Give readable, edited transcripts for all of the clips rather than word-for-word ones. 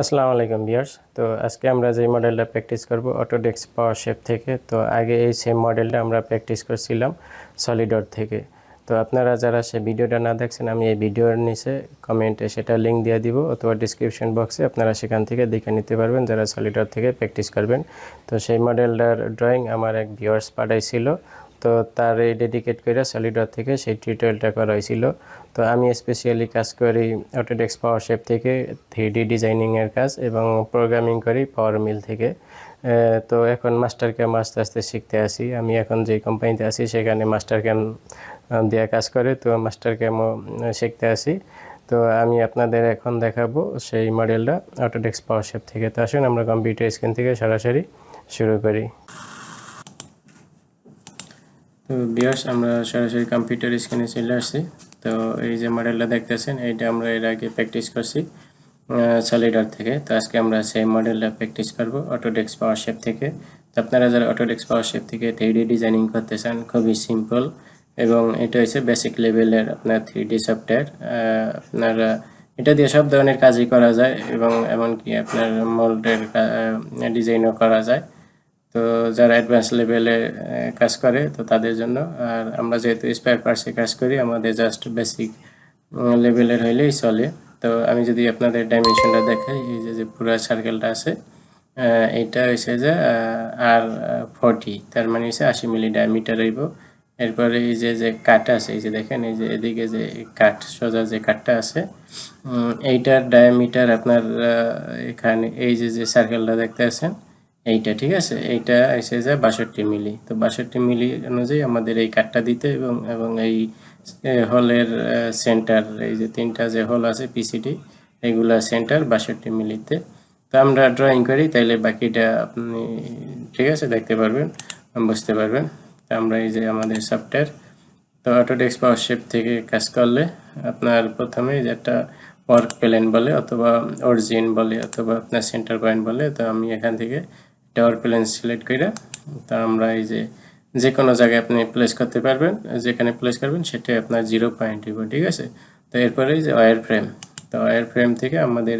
আসসালামু আলাইকুম ভিউয়ার্স। তো আজকে আমরা যে মডেলটা প্র্যাকটিস করব অটোডেস্ক পাওয়ার শেপ থেকে। তো আগে এই সেম মডেলটা আমরা প্র্যাকটিস করছিলাম সলিডওয়ার্ক থেকে। তো আপনারা যারা সে ভিডিওটা না দেখছেন, আমি এই ভিডিওর নিচে কমেন্টে সেটা লিঙ্ক দিয়ে দিব অথবা ডিসক্রিপশন বক্সে আপনারা সেখান থেকে দেখে নিতে পারবেন যারা সলিডওয়ার্ক থেকে প্র্যাকটিস করবেন। তো সেই মডেলটার ড্রয়িং আমার এক ভিউয়ার্স পাঠাইছিল, তো তার এই ডেডিকেট করে সলিডওয়ার্ক থেকে সেই টিউটোরিয়ালটা করা হয়েছিল। তো আমি স্পেশালি কাজ করি অটোডেস্ক পাওয়ার শেপ থেকে 3D ডিজাইনিংয়ের কাজ এবং প্রোগ্রামিং করি পাওয়ার মিল থেকে। তো এখন মাস্টার ক্যাম আস্তে আস্তে শিখতে আসি। আমি এখন যে কোম্পানিতে আছি সেখানে মাস্টার ক্যাম দেওয়া কাজ করে, তো মাস্টার ক্যামও শিখতে আসি। তো আমি আপনাদের এখন দেখাবো সেই মডেলটা অটোডেস্ক পাওয়ার শেপ থেকে। তো আসুন আমরা কম্পিউটার স্ক্রিন থেকে সরাসরি শুরু করি। তো ভিউয়ার্স, আমরা সরাসরি কম্পিউটার স্ক্রিনে চলে আসছি। তো এই যে মডেলটা দেখতেছেন, এইটা আমরা এর আগে প্র্যাকটিস করছি সলিডওয়ার্ক থেকে। তো আজকে আমরা সেই মডেলটা প্র্যাকটিস করব অটোডেস্ক পাওয়ার শেপ থেকে। তো আপনারা যারা অটোডেস্ক পাওয়ার শেপ থেকে 3D ডিজাইনিং করতে চান, খুবই সিম্পল এবং এটা হচ্ছে বেসিক লেভেলের আপনার 3D সফটওয়্যার। আপনারা এটা দিয়ে সব ধরনের কাজই করা যায় এবং এমনকি আপনার মোল্ডের ডিজাইনও করা যায়। তো যারা অ্যাডভান্স লেভেলে কাজ করে তো তাদের জন্য। আর আমরা যেহেতু স্পেয়ার পার্টসে কাজ করি, আমাদের জাস্ট বেসিক লেভেলের হইলেই চলে। তো আমি যদি আপনাদের ডাইমেনশনটা দেখাই, এই যে পুরো সার্কেলটা আছে, এইটা হচ্ছে যে R40, তার মানে হচ্ছে 80 মিলি ডায়ামিটার হইব। এরপরে এই যে কাট আছে, এই যে দেখেন, এই যে এদিকে যে কাট সোজা যে কাটটা আছে, এইটার ডায়ামিটার আপনার এখানে এই যে সার্কেলটা দেখতে আছেন এইটা, ঠিক আছে, এইটা এসে যায় 62 মিলি। তো 62 মিলি অনুযায়ী আমাদের এই কাটটা দিতে এবং এবং এই হলের সেন্টার, এই যে তিনটা যে হল আছে পিসিডি, এগুলা সেন্টার 62 মিলিতে। তো আমরা ড্রয়িং করি, তাইলে বাকিটা আপনি ঠিক আছে দেখতে পারবেন, বুঝতে পারবেন। তো আমরা এই যে আমাদের সফটওয়্যার, তো অটোডেস্ক পাওয়ার শেপ থেকে কাজ করলে আপনার প্রথমে যে একটা ওয়ার্ক প্লেন বলে অথবা অরিজিন বলে অথবা আপনার সেন্টার পয়েন্ট বলে। তো আমি এখান থেকে একটা ওয়ার্ক প্লেন সিলেক্ট করে, তো আমরা এই যে কোনো জায়গায় আপনি প্লেস করতে পারবেন, যেখানে প্লেস করবেন সেটাই আপনার 0 পয়েন্ট দিব, ঠিক আছে। তো এরপরে এই যে ওয়্যার ফ্রেম, তো ওয়্যার ফ্রেম থেকে আমাদের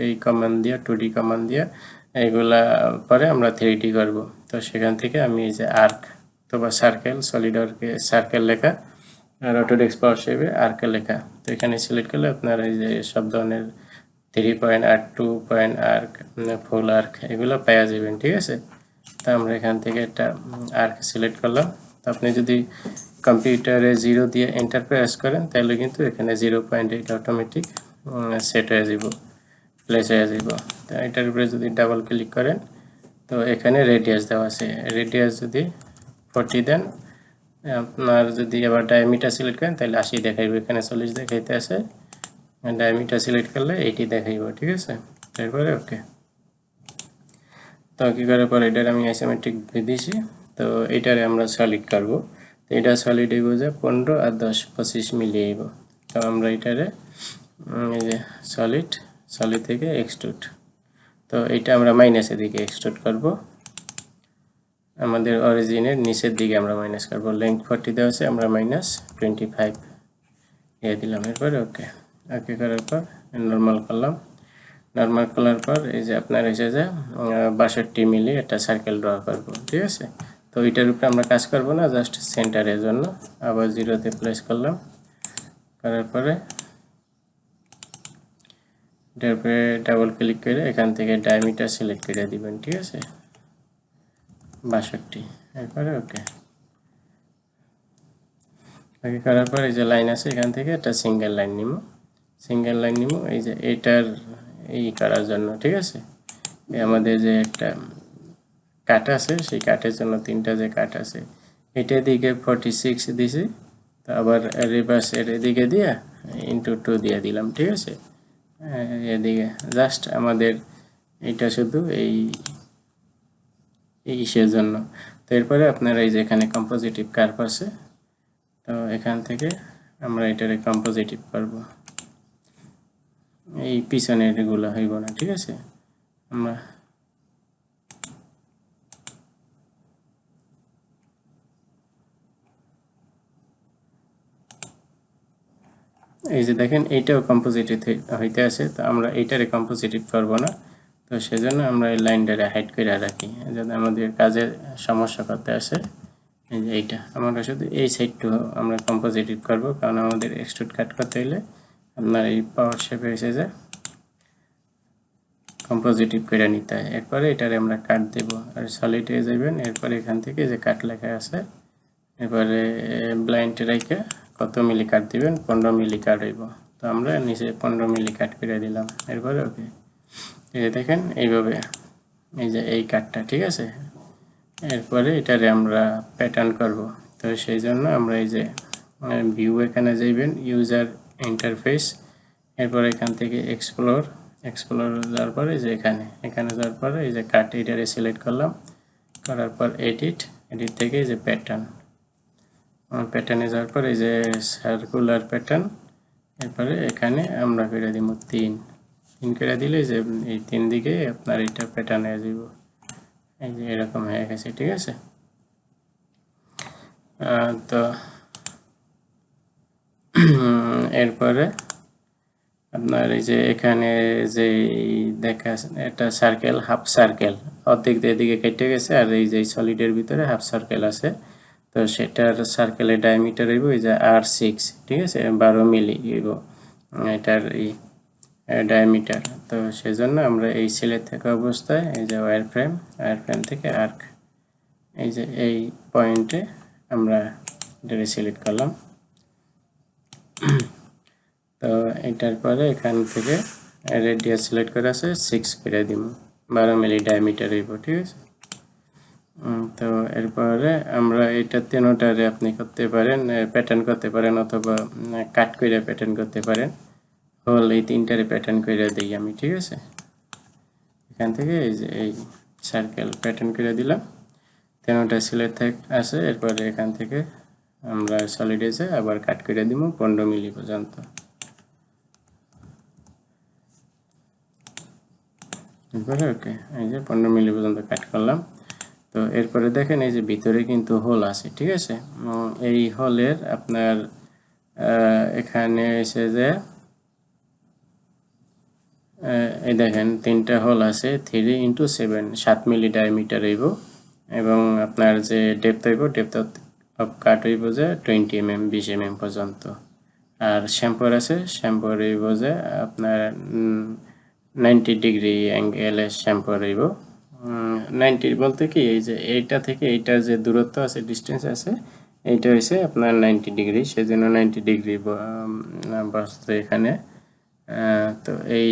এই কমান্ড দিয়ে 2D কমান্ড দিয়ে এইগুলা পরে আমরা 3D করব। তো সেখান থেকে আমি এই যে আর্ক অথবা সার্কেল, সলিডওয়ার্কে সার্কেল লেখা আর অটোডেস্ক পাওয়ার শেপে আর্ক লেখা, তো এখানে সিলেক্ট করলে আপনারা এই যে সব ধরনের 3 পয়েন্ট আর্ক, 2 পয়েন্ট আর্ক, ফুল আর্ক এগুলো পেয়ে যাবেন, ঠিক আছে। তো আমরা এখান থেকে একটা আর্ক সিলেক্ট করলাম। তো আপনি যদি কম্পিউটারে 0 দিয়ে এন্টার প্রেস করেন তাহলে কিন্তু এখানে 0.8 অটোমেটিক সেট হয়ে যাব, প্লেস হয়ে যাব। তো এটার উপরে যদি ডাবল ক্লিক করেন, তো এখানে রেডিয়াস দেওয়া আছে, রেডিয়াস যদি 40 দেন, আপনার যদি আবার ডায়ামিটার সিলেক্ট করেন তাহলে 80 দেখাইবে, এখানে 40 দেখাইতে আছে, ডায়ামিটার সিলেক্ট করলে 80 দেখাইব, ঠিক আছে। তারপরে ওকে। তো কি করার পর এটার আমি আইসোমেট্রিক দিয়েছি। তো এটারে আমরা সলিড করব। তো এটা সলিড হইব যে 15 আর 10 25 মিলিয়ে হইব। তো আমরা এটারে এই যে সলিড থেকে এক্সট্রুড, তো এটা আমরা মাইনাসের দিকে এক্সট্রুড করব, আমাদের অরিজিনের নিচের দিকে আমরা মাইনাস করব। লেন্থ 40 দেওয়া আছে, আমরা -25 দিয়ে দিলাম। এরপরে ওকে করার পর নর্মাল করলাম। নর্মাল করার পর এই যে আপনার এসে যে 62 মিলি একটা সার্কেল ড্র করব, ঠিক আছে। তো এটার উপরে আমরা কাজ করব না, জাস্ট সেন্টারের জন্য আবার 0-তে প্লেস করলাম। করার পরে এটার উপরে ডাবল ক্লিক করে এখান থেকে ডায়ামিটার সিলেক্ট করে দিবেন, ঠিক আছে, 62। এরপরে ওকে করার পর এই যে লাইন আছে, এখান থেকে একটা সিঙ্গেল লাইন নিব, এই যে এটার এই করার জন্য, ঠিক আছে। আমাদের যে একটা কাট আছে, সেই কাটের জন্য তিনটা যে কাট আছে, এটা দিকে 46 দিছি, তো আবার রিভার্স এর এদিকে দিয়ে ইন্টু 2 দিয়ে দিলাম, ঠিক আছে। এদিকে জাস্ট আমাদের এটা শুধু এই ইসের জন্য। তো এরপরে আপনারা এই যে এখানে কম্পোজিটিভ কার্ভ আছে, তো এখান থেকে আমরা এটারে কম্পোজিটিভ করব, এই পিছনের এগুলো হইব না, ঠিক আছে। আমরা এই যে দেখেন এইটাও কম্পোজিটিভ হইতে আছে, তো আমরা এইটারে কম্পোজিটিভ করব না, তো সেজন্য আমরা এই লাইনটারে হাইড করে রাখি যাতে আমাদের কাজে সমস্যা করতে আসে। এই যে এইটা আমরা শুধু এই সাইডটা আমরা কম্পোজিটিভ করব, কারণ আমাদের এক্সট্রুড কাট করতে হলে আপনার এই পাওয়ার শেপে এসে যায় কম্পোজিটিভ করে নিতে হয়। এরপরে এটারে আমরা কাট দেব, আর সলিডে যাবেন, এরপরে এখান থেকে যে কাট লেখা আছে এবারে ব্লাইন্ড রেখে কত মিলি কাট দিবেন, 15 মিলি কাট হইব, তো আমরা নিচে 15 মিলি কাট করে দিলাম। এরপরে ওকে, এই যে দেখেন এইভাবে এই যে এই কাটটা, ঠিক আছে। এরপরে এটারে আমরা প্যাটার্ন করব, তো সেই জন্য আমরা এই যে ভিউ এখানে যাইবেন, ইউজার ইন্টারফেস, এরপর এখান থেকে এক্সপ্লোর যাওয়ার পরে যে এখানে যাওয়ার পরে এই যে কাট এটারে সিলেক্ট করলাম, করার পর এডিট থেকে এই যে প্যাটার্নে যাওয়ার পর এই যে সার্কুলার প্যাটার্ন, এরপরে এখানে আমরা করে দিব 3 করে দিলে যে এই 3 দিকে আপনার এটা প্যাটার্ন হয়ে যাব, এই যে এরকম হয়ে গেছে, ঠিক আছে। তো এরপরে আপনার এই যে এখানে যে দেখা এটা সার্কেল, হাফ সার্কেল অর্ধেক এদিকে কেটে গেছে, আর এই যে সলিডের ভিতরে হাফ সার্কেল আছে, তো সেটার সার্কেলের ডায়ামিটার হইব এই যে R6, ঠিক আছে, 12 মিলি হইব এটার এই ডায়ামিটার। তো সেজন্য আমরা এই সিলেক্ট থাকা অবস্থায় এই যে ওয়্যার ফ্রেম থেকে আর্ক, এই যে এই পয়েন্টে আমরা এটা সিলেক্ট করলাম। তো এটার পরে এখান থেকে রেডিয়াস সিলেক্ট করা আছে 6 করে দিব, 12 মিলি ডায়ামিটার হইব, ঠিক আছে। তো এরপরে আমরা এটা তিনটারে আপনি করতে পারেন, প্যাটার্ন করতে পারেন, অথবা কাট করে প্যাটার্ন করতে পারেন। হোল এই তিনটারে প্যাটার্ন করে দিই আমি, ঠিক আছে। এখান থেকে এই যে এই সার্কেল প্যাটার্ন করে দিলাম, তিনটা সিলেক্ট আছে। এরপরে এখান থেকে আমরা সলিডে আবার কাট করে দিব 15 মিলি পর্যন্ত। এরপরে ওকে, এই যে 15 মিলি পর্যন্ত কাট করলাম। তো এরপরে দেখেন এই যে ভিতরে কিন্তু হোল আছে, ঠিক আছে। এই হোলের আপনার এখানে এসে যে এই দেখেন 3টা হোল আছে, 3 × 7 7 মিলি ডায়ামিটার হইব, এবং আপনার যে ডেপথ হইব, ডেপথ অফ কাট হইব যে 20 mm 20 mm পর্যন্ত। আর শ্যাম্পার আছে, শ্যাম্পার হইব যে আপনার 90 ডিগ্রি অ্যাঙ্গেলে শ্যাম্পার হইব। 90 বলতে কি এই যে এইটা থেকে এইটার যে দূরত্ব আছে, ডিস্টেন্স আছে, এইটা হইছে আপনার 90 ডিগ্রি, সেজন্য 90 ডিগ্রি বসতে এখানে। তো এই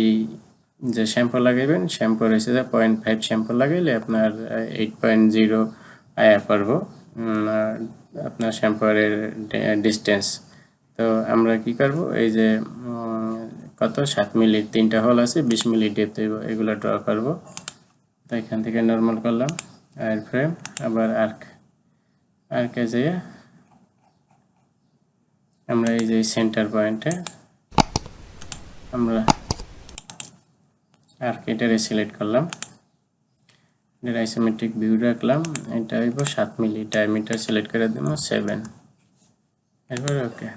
যে শ্যাম্পু লাগাইবেন, শ্যাম্পু রয়েছে যে 0.5 শ্যাম্পু লাগাইলে আপনার 8.0 আয়া পারবো আপনার শ্যাম্পুরের ডিস্টেন্স। তো আমরা কি করব, এই যে কত 7 মিলি 3টা হোল আছে, 20 মিলি ডেপথ হইব, এগুলো ড্র করব। তো এখান থেকে নর্মাল করলাম, ওয়্যার ফ্রেম, আবার আর্কে যেয়ে আমরা এই যে সেন্টার পয়েন্টে আমরা আর্ক এটারে সিলেক্ট করলাম, এর আইসোমেট্রিক ভিউ রাখলাম, এটা হইব 7 মিলি ডায়ামিটার, সিলেক্ট করে দিব 7। এরপরে ওকে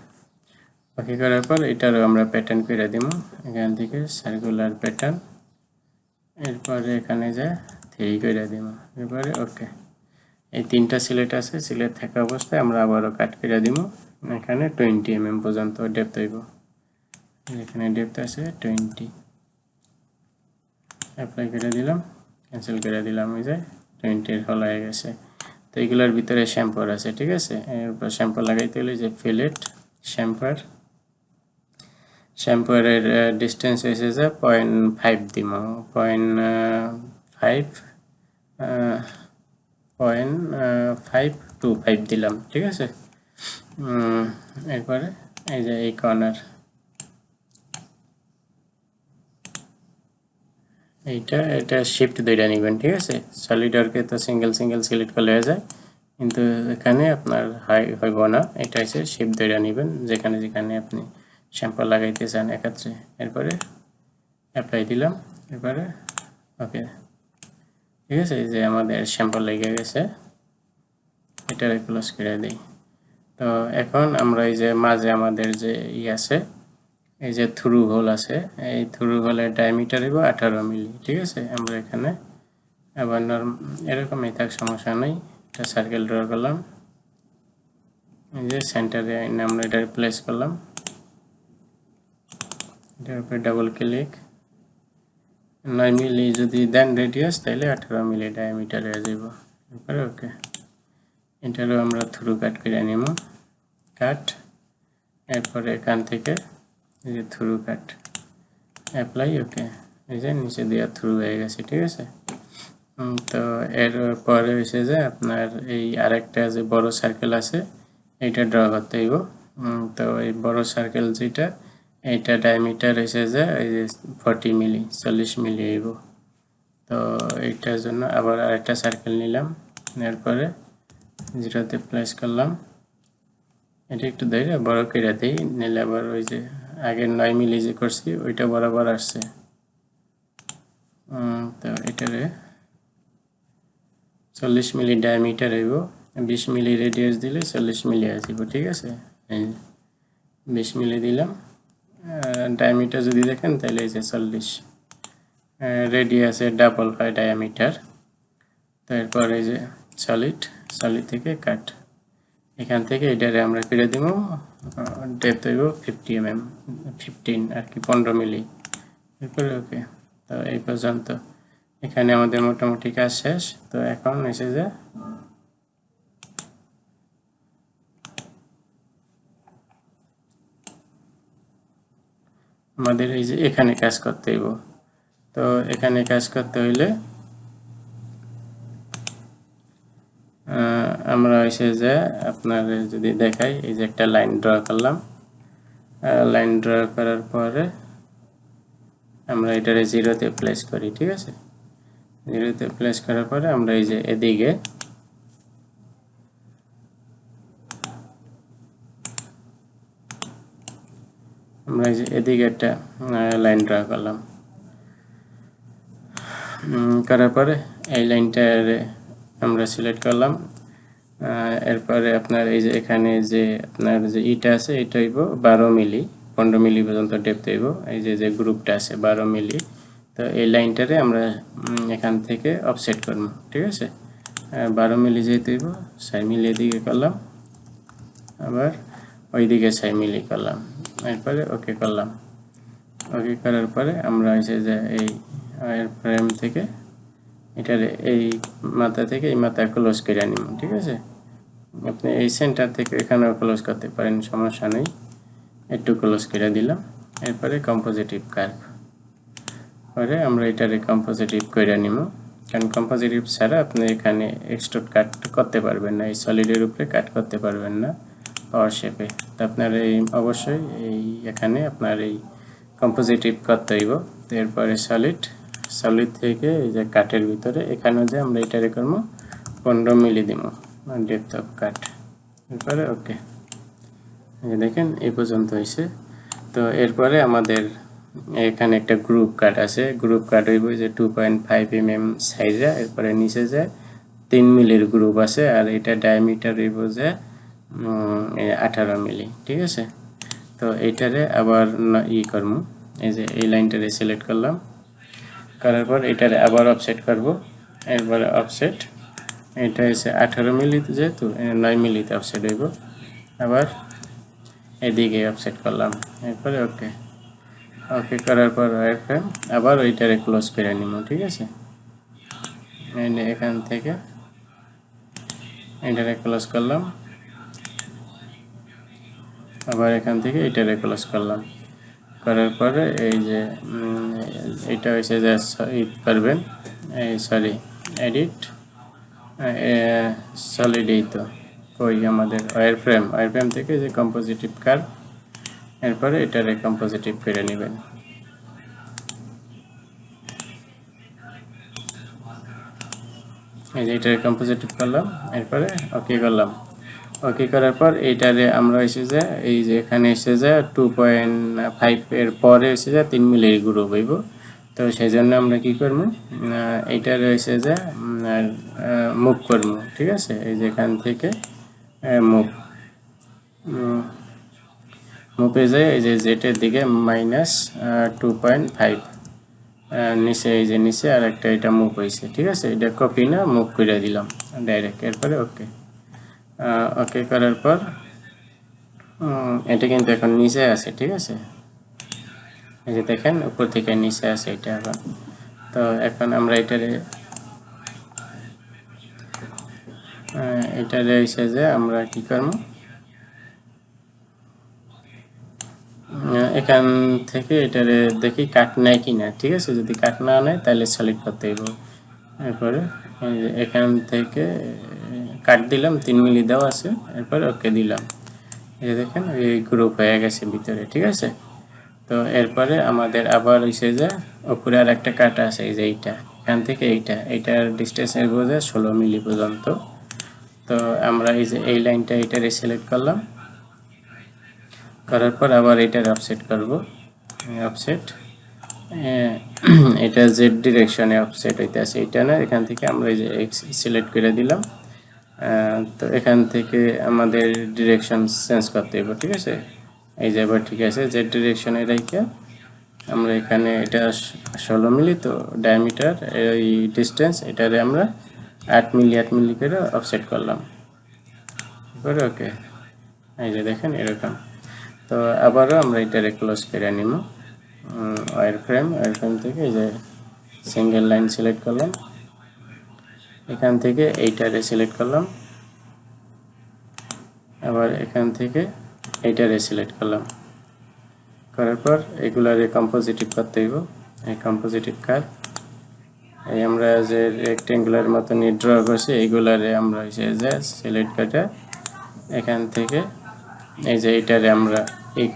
করার পর এটারও আমরা প্যাটার্ন করে দিব, এখান থেকে সার্কুলার প্যাটার্ন, এরপরে এখানে যা 3 করে দিব। এরপরে ওকে, এই 3টা সিলেক্ট আছে, সিলেক্ট থাকা অবস্থায় আমরা আবারও কাট করে দিব, এখানে 20 mm পর্যন্ত ডেপথ হইব, এখানে ডেপথ আছে 20। অ্যাপ্লাই করে দিলাম, ক্যান্সেল করে দিলাম, ওই যে 20 হল হয়ে গেছে। তো এগুলোর ভিতরে শ্যাম্পার আছে, ঠিক আছে। এরপর শ্যাম্পু লাগাইতে হলে যে ফিলেট শ্যাম্পুরের ডিস্টেন্স হয়েছে যে 0.5 দিব, 0.525 দিলাম, ঠিক আছে। এরপরে এই যে এই কর্নার, এটা শিফট দুইটা নেবেন, ঠিক আছে। সলিড ওয়ার্কে তো সিঙ্গেল সিলেক্ট করলে হয়ে যায়, কিন্তু এখানে আপনার হইব না, এটা হচ্ছে শিফট দুইটা নেবেন, যেখানে আপনি শ্যাম্পু লাগাইতে চান একত্রে। এরপরে অ্যাপ্লাই দিলাম, এরপরে ওকে, ঠিক আছে। এই যে আমাদের শ্যাম্পু লেগে গেছে, এটা ক্লোজ করে দিই। তো এখন আমরা এই যে মাঝে আমাদের যে আছে এই যে থ্রু হোল আছে, এই থ্রু হোলের ডায়ামিটার হইব 18 মিলি। ঠিক আছে, আমরা এখানে আবার এরকমই থাক, সমস্যা নেই। একটা সার্কেল ড্র করলাম, এই যে সেন্টারে আমরা এটা প্লেস করলাম, এটার উপরে ডাবল ক্লিক। 9 মিলি যদি দেন রেডিয়াস, তাহলে 18 মিলি ডায়ামিটার হয়ে যাব। এরপরে ওকে, এটারও আমরা থ্রু কাট করে নিব, কাট। এরপরে এখান থেকে এই যে থ্রু কাট অ্যাপ্লাই, ওকে। এই যে নিচে দেওয়া থ্রু হয়ে গেছে। ঠিক আছে, তো এরপরে হয়েছে যে আপনার এই আরেকটা যে বড় সার্কেল আছে, এইটা ড্র করতে হইব। তো এই বড় সার্কেল যেটা, এইটা ডায়ামিটার হয়েছে যে এই যে 40 মিলি, 40 মিলি হইব। তো এইটার জন্য আবার আরেকটা সার্কেল নিলাম, এরপরে যেটাতে প্লেস করলাম, এটা একটু ধরে বড় করে দিই, নিলে আবার ওই যে আগের 9 মিলি যে করছি ওইটা বরাবর আসছে। তো এটারে 40 মিলি ডায়ামিটার হইব, 20 মিলি রেডিয়াস দিলে 40 মিলি আসব। ঠিক আছে, 20 মিলি দিলাম। ডায়ামিটার যদি দেখেন তাহলে এই যে 40, রেডিয়াসের ডাবল হয় ডায়ামিটার। তো এরপর এই যে সলিড থেকে কাট, এখান থেকে এটারে আমরা কেটে দিব, ডেপথ হইব 50 mm, 15 আর কি 15 মিলি। এরপরে ওকে। তো এই পর্যন্ত এখানে আমাদের মোটামুটি কাজ শেষ। তো এখন এসে যে আমাদের এই যে এখানে কাজ করতে হইব। তো এখানে কাজ করতে হইলে আমরা এসে যে আপনার যদি দেখাই, এই যে একটা লাইন ড্র করলাম, লাইন ড্র করার পরে আমরা এটারে 0-তে প্লেস করি। ঠিক আছে, 0-তে প্লেস করার পরে আমরা এই যে এদিকে আমরা এই যে এদিকে একটা লাইন ড্র করলাম, করার পরে এই লাইনটারে আমরা সিলেক্ট করলাম। এরপরে আপনার এই যে এখানে যে আপনার যে ইটা আছে, এটা হইব 12 মিলি, 15 মিলি পর্যন্ত ডেপথ হইব। এই যে গ্রুপটা আছে 12 মিলি। তো এই লাইনটারে আমরা এখান থেকে অফসেট করব। ঠিক আছে, 12 মিলি যেহেতু হইব, 6 মিলি এদিকে করলাম, আবার ওইদিকে 6 মিলি করলাম। এরপরে ওকে করলাম। ওকে করার পরে আমরা এসে যে এই ফ্রেম থেকে এটার এই মাথা থেকে এই মাথা ক্লোজ করে নিব। ঠিক আছে, আপনি এই সেন্টার থেকে এখানেও ক্লোজ করতে পারেন, সমস্যা নেই। একটু ক্লোজ করে দিলাম। এরপরে কম্পোজিটিভ কার্ভ পরে আমরা এটারে কম্পোজিটিভ করে নিব, কারণ কম্পোজিটিভ ছাড়া আপনি এখানে এক্সট্রুড কাট করতে পারবেন না, এই সলিডের উপরে কাট করতে পারবেন না পাওয়ার শেপে। তো আপনার এই অবশ্যই এই এখানে আপনার এই কম্পোজিটিভ করতে হইব। তো এরপরে সলিড থেকে এই যে কাটের ভিতরে এখানে যে আমরা এটারে করবো 15 মিলি দিব ডেপথ অফ কাট। এরপরে ওকে, দেখেন এই পর্যন্ত হয়েছে। তো এরপরে আমাদের এখানে একটা গ্রুপ কাট আছে, গ্রুপ কাট হইব যে 2.5 mm সাইজে। এরপরে নিচে যে 3 মিলির গ্রুপ আছে, আর এটা ডায়ামিটার হইব যে 18 মিলি। ঠিক আছে, তো এইটারে আবার করবো, এই যে এই লাইনটারে সিলেক্ট করলাম, করার পর এটারে আবার অফসেট করব। এরপরে অফসেট এটা এসে 18 মিলিতে, যেহেতু 9 মিলিতে অফসেট হইব, আবার এদিকে অফসেট করলাম। এরপরে ওকে করার পর ওয়ারফ্রেম আবার ওইটারে ক্লোজ করে নিব। ঠিক আছে, এখান থেকে এটারে ক্লোজ করলাম, আবার এখান থেকে এটারে ক্লোজ করলাম, করার পরে এই যে এটা হয়েছে যে করবেন, এই সরি এডিট সলিড, এই তো কই আমাদের ওয়্যারফ্রেম থেকে যে কম্পোজিটিভ কার্ভ, এরপরে এটারে কম্পোজিটিভ করে নেবেন। এই যে এটারে কম্পোজিটিভ করলাম, এরপরে ওকে করলাম। ওকে করার পর এইটারে আমরা এসে যে এই যে এখানে এসে যে 2.5 এর পরে এসে যে 3 মিলির গ্রুপ হইব। তো সেই জন্য আমরা কি করবো, এইটারে এসে যে মুভ করবো। ঠিক আছে, এই যে এখান থেকে মুভে যায় এই যে জেটের দিকে -2.5 নিচে, এই যে নিচে আর একটা এটা মুভ হয়েছে, ঠিক আছে। এটা কপি না মুভ করে দিলাম ডাইরেক্ট। এরপরে ওকে ওকে করার পর এটা কিন্তু এখন নিচে আছে, ঠিক আছে। এই যে দেখেন উপর থেকে নিচে আছে এটা এখন। তো এখন আমরা এটারে এসে যে আমরা কি করব, এখান থেকে এটারে দেখি কাট নেয় কিনা, ঠিক আছে। যদি কাট না নেয় তাহলে সিলেক্ট করতে হইব। এরপরে এখান থেকে কাট দিলাম, 3 মিলি দেওয়া আছে। এরপরে ওকে দিলাম, এই দেখেন এই গ্রুপ হয়ে গেছে ভিতরে, ঠিক আছে। তো এরপরে আমাদের আবার হইছে যে উপরে আর একটা কাট আছে, এই যে এইটা, এখান থেকে এইটার ডিস্টেন্স এর বোঝা 16 মিলি পর্যন্ত। তো আমরা এই যে এই লাইনটা এটারে সিলেক্ট করলাম, করার পর আবার এটার অফসেট করব। অফসেট এটা জেড ডিরেকশনে অফসেট হইতেছে, এটা না। এখান থেকে আমরা এই যে এক্স সিলেক্ট করে দিলাম। তো এখান থেকে আমাদের ডিরেকশন চেঞ্জ করতে হবে, ঠিক আছে। এই যে এবার ঠিক আছে, জেড ডিরেকশনে রেখে আমরা এখানে এটা 16 মিলি, তো ডায়ামিটার এই ডিস্টেন্স এটারে আমরা 8 মিলি করে অফসেট করলাম। এবারে ওকে, এই যে দেখেন এরকম। তো আবারও আমরা এটারে ক্লোজ করে নিব। ওয়্যার ফ্রেম থেকে এই যে সিঙ্গেল লাইন সিলেক্ট করলাম, এখান থেকে এইটারে সিলেক্ট করলাম, আবার এখান থেকে এইটারে সিলেক্ট করলাম, করার পর এগুলারে কম্পোজিটিভ করতে হইব। এই কম্পোজিটিভ কার্ভ এই আমরা যে রেক্টেঙ্গুলার মতো ড্র করছি, এইগুলারে আমরা যে সিলেক্ট করে এখান থেকে এই যে এইটারে আমরা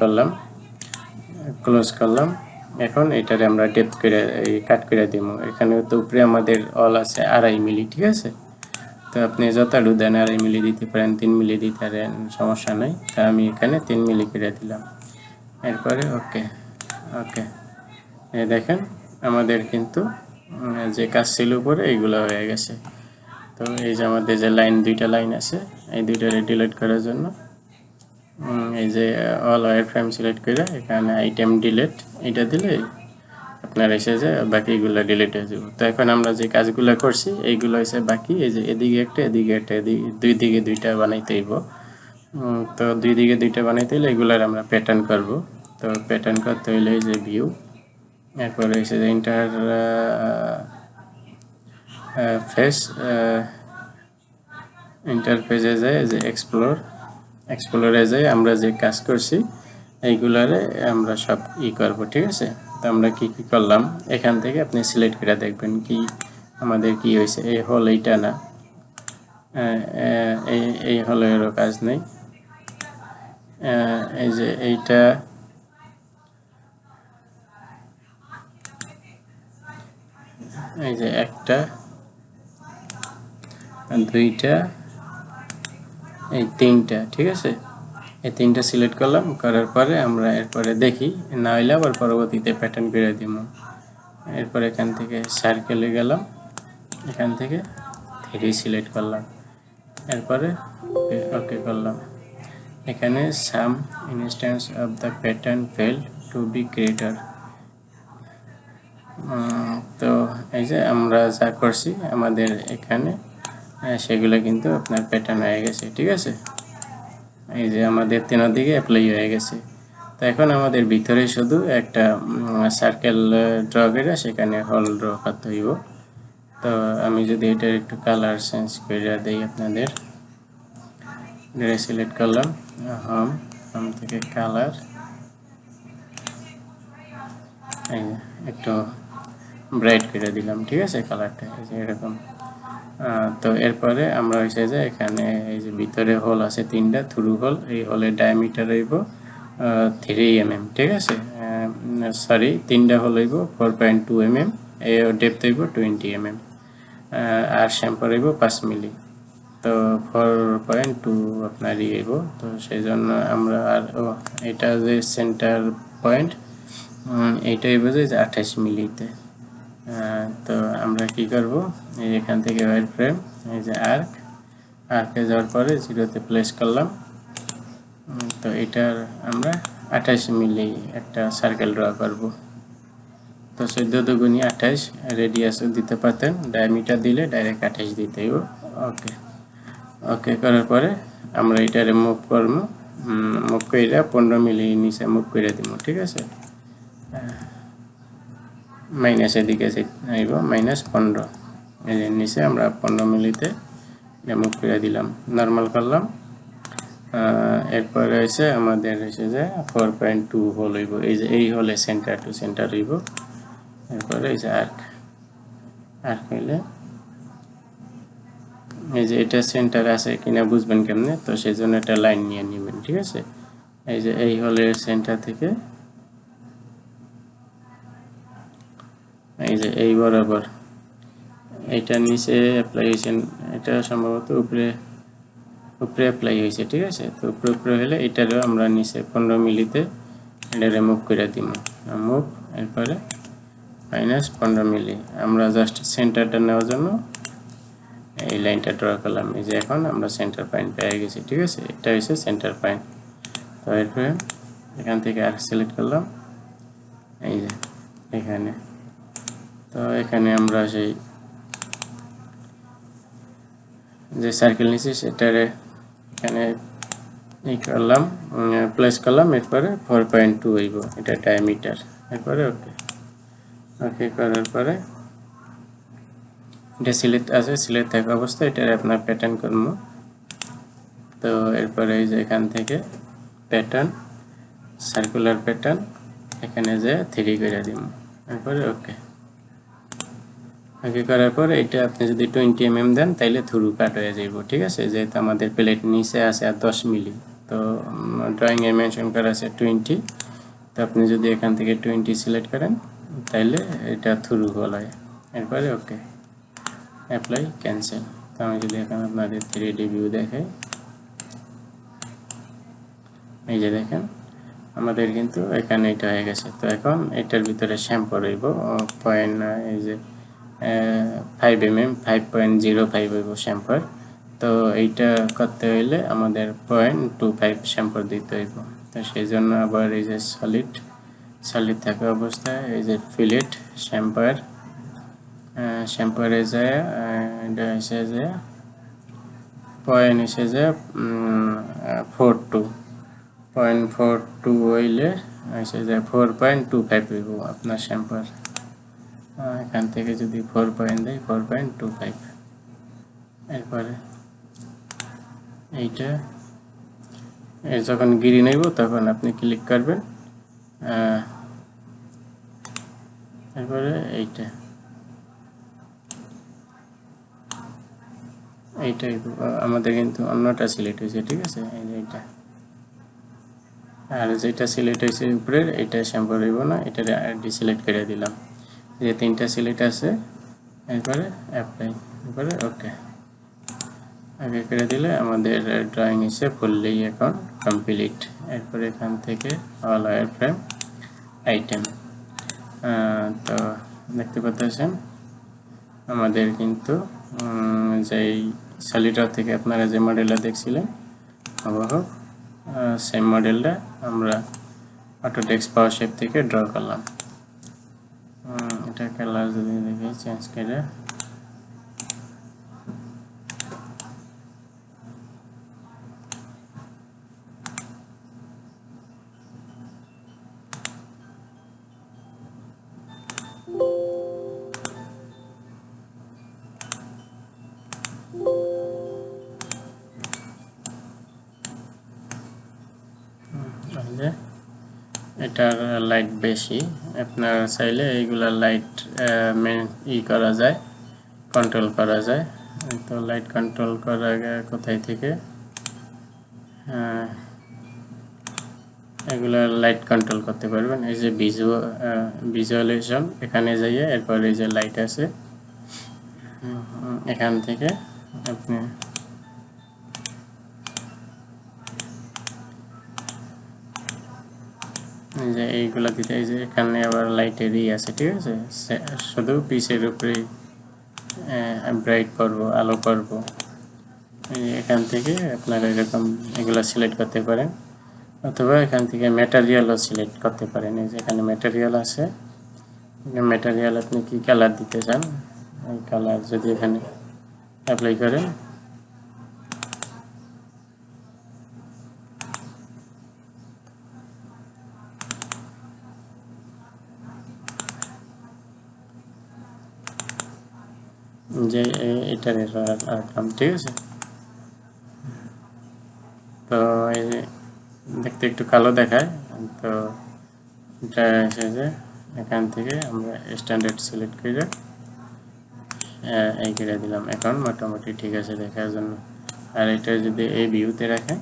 করলাম, ক্লোজ করলাম। এখন এটারে আমরা ডেপথ করে কাট করে দিব। এখানে তো উপরে আমাদের অল আছে 2.5 মিলি, ঠিক আছে। তো আপনি যতটুকু দেন 2.5 মিলি দিতে পারেন, 3 মিলি দিতে পারেন, সমস্যা নাই। তা আমি এখানে 3 মিলি করে দিলাম। এরপরে ওকে ওকে, এই দেখেন আমাদের কিন্তু যে কাজ ছিল উপরে এইগুলো হয়ে গেছে। তো এই যে আমাদের যে দুইটা লাইন আছে, এই দুইটারে ডিলিট করার জন্য এই যে অল ওয়্যার ফ্রেম সিলেক্ট করে এখানে আইটেম ডিলিট এটা দিলে আপনার এসে যে বাকিগুলো ডিলিট হয়ে যাবে। তো এখন আমরা যে কাজগুলো করছি এইগুলো হচ্ছে বাকি। এই যে এদিকে একটা এদিকে একটা, দুই দিকে দুইটা বানাইতে হইব। তো দুই দিকে দুইটা বানাইতে হলে এগুলার আমরা প্যাটার্ন করব। তো প্যাটার্ন করতে হলে এই যে ভিউ, এরপরে এসে যে ইন্টারফেসে যায় যে এক্সপ্লোরে যায় আমরা যে কাজ করছি এইগুলারে আমরা সব করব, ঠিক আছে। তো আমরা কি করলাম, এখান থেকে আপনি সিলেক্ট করে দেখবেন কি আমাদের কি হয়েছে। এই হল এইটা না, এই হলেরও কাজ নেই। এই যে এইটা, এই যে একটা, দুইটা, এই তিনটা, ঠিক আছে। এই তিনটা সিলেক্ট করলাম, করার পরে আমরা এরপরে দেখি না হইলে আবার পরবর্তীতে প্যাটার্ন করে দিব। এরপর এখান থেকে সার্কেলে গেলাম, এখান থেকে 3 সিলেক্ট করলাম, এরপরে ওকে করলাম। এখানে some instance of the pattern fail to be greater. তো এই যে আমরা যা করছি আমাদের এখানে সেগুলো কিন্তু আপনার প্যাটার্ন হয়ে গেছে, ঠিক আছে। এই যে আমাদের তিনটা দিকে অ্যাপ্লাই হয়ে গেছে। তো এখন আমাদের ভিতরে শুধু একটা সার্কেল ড্র করে সেখানে হল ড্র করতে হইব। তো আমি যদি এটার একটু কালার চেঞ্জ করে দেই আপনাদের, সিলেক্ট করলাম হোম থেকে কালার, একটু ব্রাইট করে দিলাম, ঠিক আছে কালারটা, এই যে এরকম। তো এরপরে আমরা হয়েছে যে এখানে এই যে ভিতরে হোল আছে 3টা থ্রু হোল, এই হোলের ডায়ামিটার হইব 3 mm, ঠিক আছে। সরি 3টা হোল হইব 4.2 mm, এই ডেপথ হইব 20 mm, আর শ্যাম্পার হইব 5 মিলি। তো 4.2 আপনার হইব। তো সেই জন্য আমরা আর এটা যে সেন্টার পয়েন্ট এইটা হইব যে 28 মিলিতে। তো আমরা কি করব, এখান থেকে ওয়্যার ফ্রেম, এই যে আর্কে যাওয়ার পরে 0তে প্লেস করলাম। তো এটার আমরা 28 মিলি একটা সার্কেল ড্র করব। তো 14 দুগুণী 28 রেডিয়াস দিতে পারতেন, ডায়ামিটার দিলে ডাইরেক্ট 28 দিতে হইব। ওকে, ওকে করার পরে আমরা এটারে মুভ করবো, মুভ করে 15 মিলি নিচে মুভ করে দিব। ঠিক আছে, মাইনাসের দিকে আইব, -15 এই যে নিচে আমরা 15 মিলিতে মুভ করে দিলাম, নর্মাল করলাম। এরপরে হয়েছে আমাদের হয়েছে যে 4.2 হোল হইব, এই যে এই হলে সেন্টার টু সেন্টার হইব। এরপরে এই যে আর্ক হইলে এই যে এটা সেন্টার আছে কিনা বুঝবেন কেমনে, তো সেই জন্য একটা লাইন নিয়ে নেবেন। ঠিক আছে, এই যে এই হলের সেন্টার থেকে এই যে এই বরাবর এটা নিচে অ্যাপ্লাই হয়েছে, এটা সম্ভবত উপরে অ্যাপ্লাই হয়েছে। ঠিক আছে, তো উপরে হলে এটারও আমরা নিচে 15 মিলিতে এটা রিমুভ করে দিব, মুভ। এরপরে -15 মিলি আমরা জাস্ট সেন্টারটা নেওয়ার জন্য এই লাইনটা ড্র করলাম। এই যে এখন আমরা সেন্টার পয়েন্ট পেয়ে গেছি। ঠিক আছে, এটা হচ্ছে সেন্টার পয়েন্ট। তো এরপরে এখান থেকে আর সিলেক্ট করলাম, এই যে এখানে। তো এখানে আমরা সেই যে সার্কেল নিয়েছি সেটারে এখানে এই করলাম, প্লেস করলাম। এরপরে 4.2 হইব এটা ডায়ামিটার। এরপরে ওকে করার পরে এটা সিলেক্ট আছে, সিলেক্ট থাকা অবস্থায় এটা আপনার প্যাটার্ন করবো। তো এরপরে এই যে এখান থেকে প্যাটার্ন, সার্কুলার প্যাটার্ন, এখানে যে 3 করে দিব। এরপরে ওকে করার পরে এটা আপনি যদি 20 mm দেন তাইলে থ্রু কাট হয়ে যাইব। ঠিক আছে, যেহেতু আমাদের প্লেট নিচে আছে আর 10 মিলি, তো ড্রয়িংয়ে মেনশন করা আছে 20। তো আপনি যদি এখান থেকে 20 সিলেক্ট করেন তাইলে এটা থ্রু হল হয়। এরপরে ওকে, অ্যাপ্লাই, ক্যান্সেল। তো আমি যদি এখন আপনাদের 3D ভিউ দেখাই, এই যে দেখেন আমাদের কিন্তু এখানে এটা হয়ে গেছে। তো এখন এটার ভিতরে শ্যাম্পু রইব পয়েন্ট, এই যে 5 mm 5.05 হইব শ্যাম্পার। তো এইটা করতে হইলে আমাদের 0.25 শ্যাম্পার দিতে হইব। তো সেই জন্য আবার এই যে সলিড থাকা অবস্থায় এই যে ফিলেট শ্যাম্পারে যায়, এটা এসে যে পয়েন্ট এসে যে 0.42 হইলে এসে যে 4.25 হইব আপনার শ্যাম্পার। এখান থেকে যদি 4 পয়েন্ট দেয় 4.25। এরপরে এইটা যখন গিরি নেব তখন আপনি ক্লিক করবেন। এরপরে এইটা আমাদের কিন্তু অন্যটা সিলেক্ট হয়েছে। ঠিক আছে, এই যে এইটা, আর যেটা সিলেক্ট হয়েছে উপরের এটা শ্যাম্পু হইব না, এটা ডিসিলেক্ট করে দিলাম। যে 3টা সিলেক্ট আছে, এরপরে অ্যাপ্লাই, এরপরে ওকে করে দিলে আমাদের ড্রয়িং এসে ফুললি এখন কমপ্লিট। এরপরে এখান থেকে অল ওয়্যার ফ্রেম আইটেম, তো দেখতে পাচ্ছেন আমাদের কিন্তু যেই সলিডার থেকে আপনারা যে মডেলটা দেখছিলেন হুবহু সেম মডেলটা আমরা অটোডেস্ক পাওয়ার শেপ থেকে ড্র করলাম। এটা কালার যদি দেখি চেঞ্জ করে, এটার লাইট বেশি, আপনার চাইলে এইগুলা লাইট করা যায়, কন্ট্রোল করা যায়। তো লাইট কন্ট্রোল করা কোথায় থেকে, এগুলা লাইট কন্ট্রোল করতে পারবেন। এই যে ভিজুয়ালাইজেশন এখানে যাইয়ে এরপর এই যে লাইট আছে, এখান থেকে আপনি যে এইগুলা দিতে, এই যে এখানে আবার লাইটেরই আছে। ঠিক আছে, শুধু পিসের উপরে ব্রাইট করব, আলো করব। এখান থেকে আপনারা এরকম এগুলা সিলেক্ট করতে পারেন। অথবা এখান থেকে ম্যাটেরিয়ালও সিলেক্ট করতে পারেন। এই যে এখানে ম্যাটেরিয়াল আছে, ম্যাটেরিয়াল আপনি কি কালার দিতে চান এই কালার যদি এখানে অ্যাপ্লাই করেন, যে এটার রাখলাম, ঠিক আছে। তো এই যে দেখতে একটু কালো দেখায়, তো এটা এসে যে এখান থেকে আমরা স্ট্যান্ডার্ড সিলেক্ট করে এই করে দিলাম। এখন মোটামুটি ঠিক আছে দেখার জন্য। আর এটা যদি এই ভিউতে রাখে,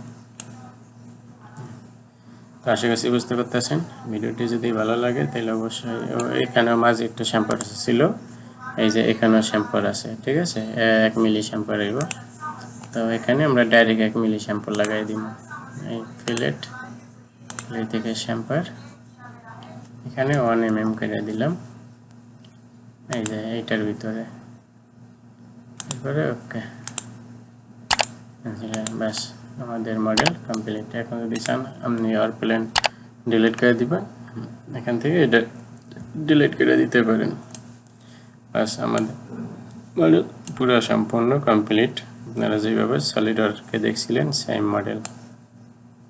তো আশা করছি বুঝতে পারতেছেন। ভিডিওটি যদি ভালো লাগে তাহলে অবশ্যই, এখানেও মাঝে একটু শ্যাম্পার ছিল, এই যে এখানেও শ্যাম্পার আছে, ঠিক আছে, 1 মিলি শ্যাম্পার হইব। তো এখানে আমরা ডাইরেক্ট 1 মিলি শ্যাম্পার লাগাই দিব। এই ফিলেট এই থেকে শ্যাম্পার এখানে 1 mm করে দিলাম, এই যে এইটার ভিতরে, এরপরে ওকে, ব্যাস আমাদের মডেল কমপ্লিট। এখন যদি চান আপনি আর প্লেন ডিলিট করে দিবেন, এখান থেকে এটা ডিলিট করে দিতে পারেন। ব্যাস আমাদের মডেল পুরো সম্পূর্ণ কমপ্লিট। আপনারা যেভাবে সলিডওয়ার্কে দেখছিলেন সেম মডেল।